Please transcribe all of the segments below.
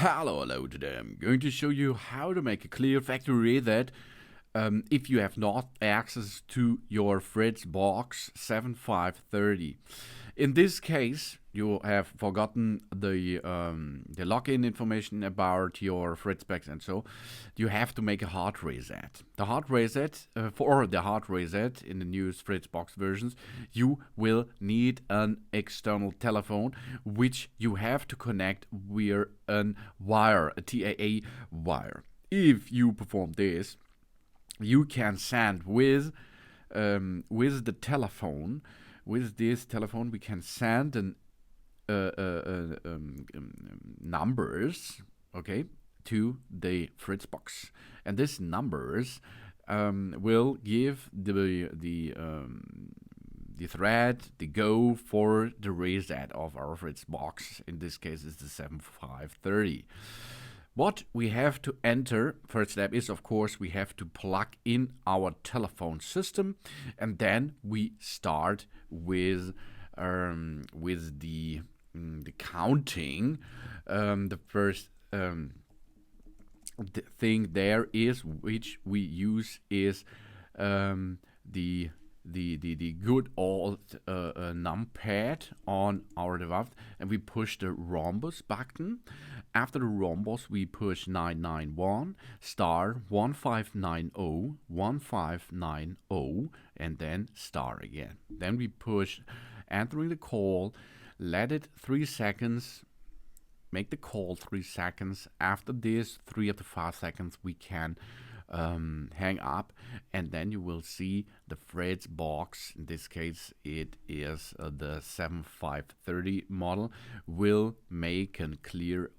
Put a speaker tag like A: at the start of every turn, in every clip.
A: Hello, today I'm going to show you how to make a clear factory that if you have not access to your FRITZ box 7530. In this case, you have forgotten the login information about your FRITZ box, and so you have to make a hard reset. The hard reset, for the hard reset in the new FRITZ box versions, you will need an external telephone, which you have to connect via a wire, a TAA wire. If you perform this, you can send with the telephone. With this telephone, we can send numbers, okay, to the FRITZ box, and these numbers will give the thread the go for the reset of our FRITZ box. In this case, it's the 7530. What we have to enter, first step is, of course, we have to plug in our telephone system, and then we start with the counting. The first the thing there is, which we use, is the good old numpad on our device, and we push the rhombus button. After the rhombus, we push 991 star 1590 1590 and then star again. Then we push entering the call, let it 3 seconds, make the call 3 seconds. After this 3 up to 5 seconds, we can hang up, and then you will see the FRITZ box. In this case, it is the 7530 model, will make a clear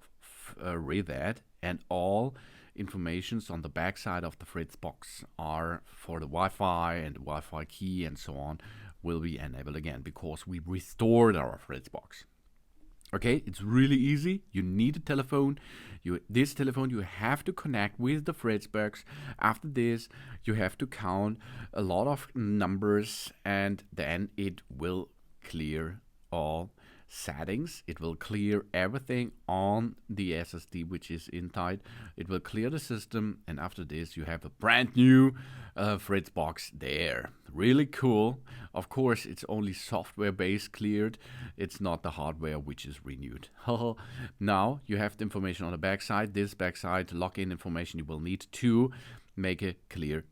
A: reset, and all informations on the back side of the FRITZ box are for the Wi-Fi and the Wi-Fi key and so on will be enabled again because we restored our FRITZ box. Okay, it's really easy. You need a telephone. This telephone you have to connect with the FRITZ box. After this, you have to count a lot of numbers, and then it will clear all settings. It will clear everything on the SSD which is inside. It will clear the system, and after this, you have a brand new FRITZ box there. Really cool. Of course, it's only software based cleared. It's not the hardware which is renewed. Now you have the information on the backside. This backside login information you will need to make a clear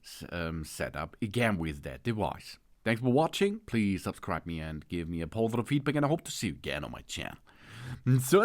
A: setup again with that device. Thanks for watching. Please subscribe me and give me a positive feedback, and I hope to see you again on my channel. So.